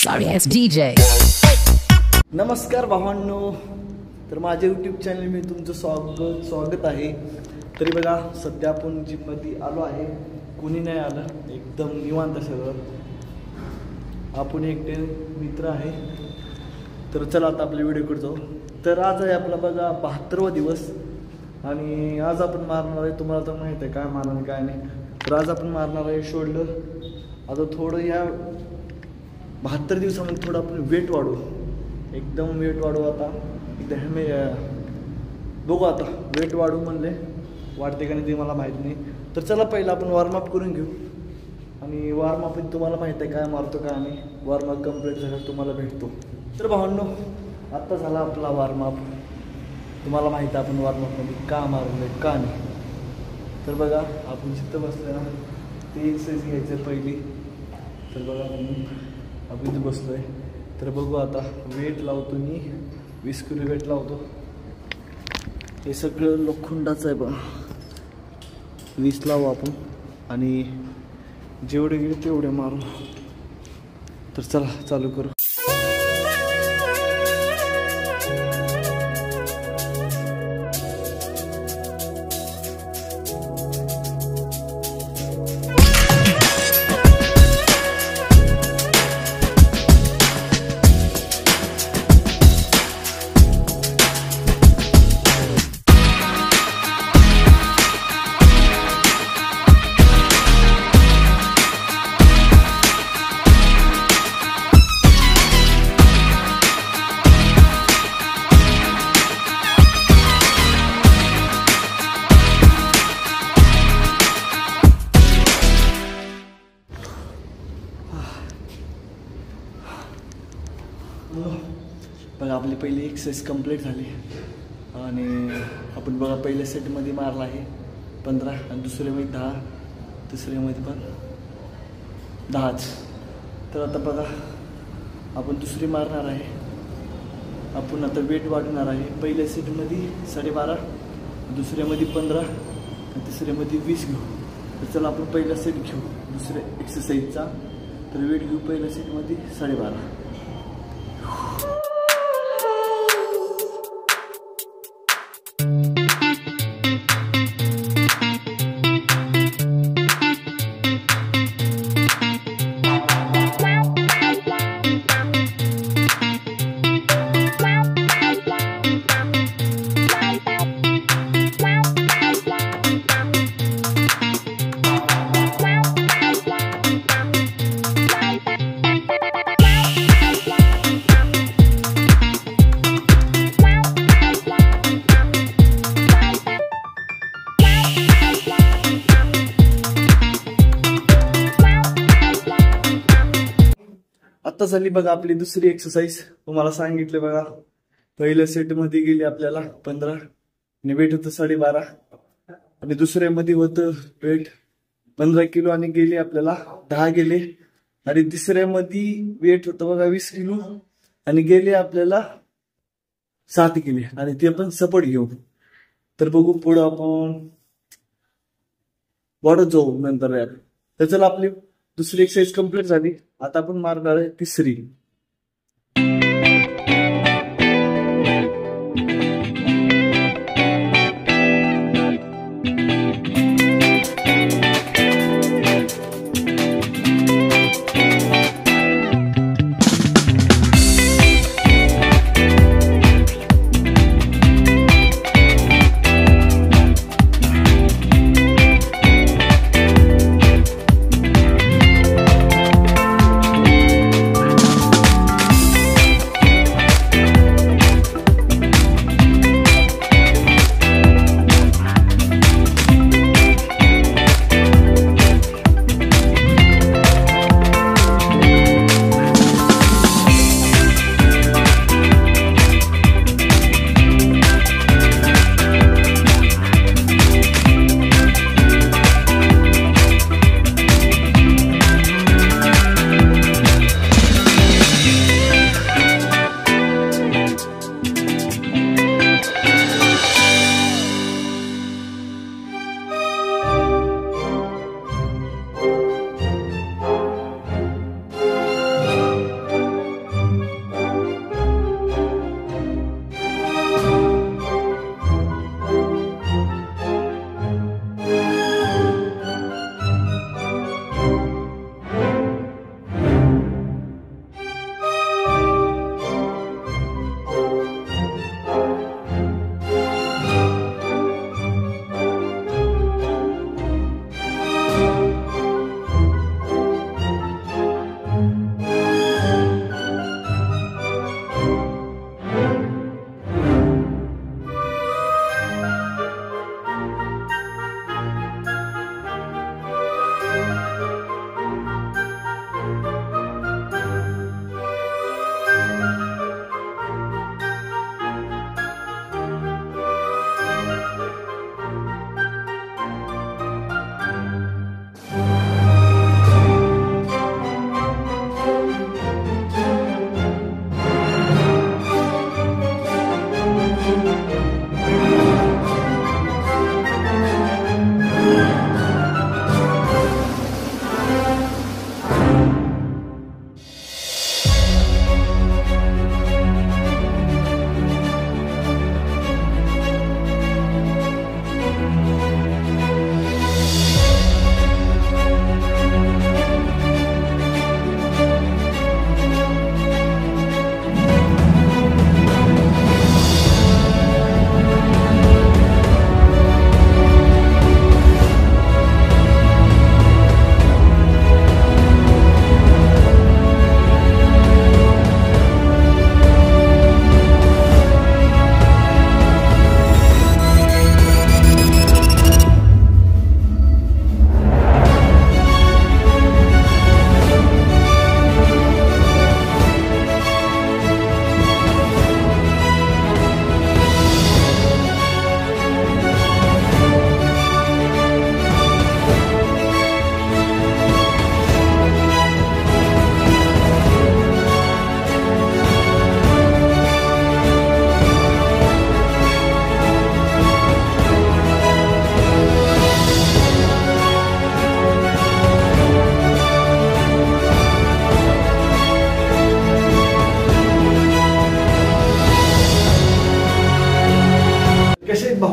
Sorry ass DJ. नमस्कार भावांनो, तर माझ्या यूट्यूब चॅनल मी तुमचं स्वागत आहे. तरी बघा सध्या आपण जिममध्ये आलो आहे, कोणी नाही आलं, एकदम निवांत सगळं. आपण एकटे मित्र आहे. तर चला आता आपल्या व्हिडिओकडे जाऊ. तर आज आहे आपला बघा 72वा दिवस आणि आज आपण मारणार आहे, तुम्हाला तर माहीत आहे काय मारणार काय नाही. तर आज आपण मारणार आहे शोल्डर. आता थोडं या 72 दिवसामध्ये थोडं आपण वेट वाढवू, एकदम वेट वाढवू. आता एकदम बघू आता वेट वाढवू म्हणले, वाढते का नाही ते मला माहीत नाही. तर चला पहिलं आपण वॉर्मअप करून घेऊ आणि वॉर्मअप तुम्हाला माहीत आहे काय मारतो काय नाही. वॉर्मअप कंप्लीट झालं तुम्हाला भेटतो. तर भावांनो आत्ता झाला आपला वॉर्मअप. तुम्हाला माहीत आहे आपण वॉर्मअपमध्ये का मारलं का नाही. तर बघा आपण जिथं बसलो ना ते एक्सरसाइज घ्यायचं पहिली. तर बघा आपण इथे बसलो आहे. तर बघू आता वेट लावतो मी, 20 किलो वेट लावतो. हे सगळं लोखंडाचं आहे बघा. 20 लावू आपण आणि जेवढे गेले तेवढे मारू. तर चला चालू करू. बघा आपली पहिली एक्सरसाइज कंप्लीट झाली आणि आपण बघा पहिल्या सेटमध्ये मारला आहे 15 आणि दुसऱ्यामध्ये 10, तिसऱ्यामध्ये पण 10च. तर आता बघा आपण दुसरी मारणार आहे. आपण आता वेट वाढवणार आहे. पहिल्या सेटमध्ये 12.5, दुसऱ्यामध्ये 15 आणि तिसऱ्यामध्ये 20 घेऊ. तर चला आपण पहिला सेट घेऊ दुसऱ्या एक्सरसाइजचा. तर वेट घेऊ पहिल्या सेटमध्ये 12.5. आता झाली बघा आपली दुसरी एक्सरसाइज. तुम्हाला सांगितलं बघा पहिल्या सेटमध्ये गेली आपल्याला 15 आणि वेट होतं 12.5 आणि दुसऱ्यामध्ये होतं वेट 15 किलो आणि गेले आपल्याला 10 गेले. आणि तिसऱ्यामध्ये वेट होतं बघा 20 किलो आणि गेले आपल्याला 7 गेले आणि ते पण सपोर्ट घेऊ. तर बघू पुढं आपण वाढत जाऊ नंतर यार. तर चला आपली दुसरी एक्सरसाइज कंप्लीट झाली. आता आपण मारणार आहे तिसरी.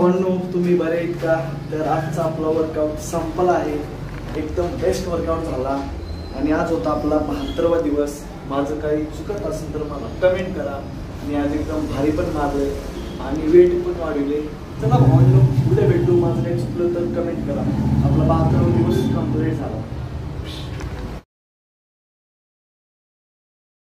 भावांनो, तुम्ही बरे आहेत का? तर आजचा आपला वर्कआउट संपला आहे. एकदम बेस्ट वर्कआउट झाला आणि आज होता आपला 72वा दिवस. माझं काही चुकत असेल तर मला कमेंट करा. मी आज एकदम भारी पण मारले आणि वेट पण वाढवले. चला भावांनो, उद्या भेटू. माझं काही चुकलं तर कमेंट करा. आपला 72वा दिवस कंप्लीट झाला.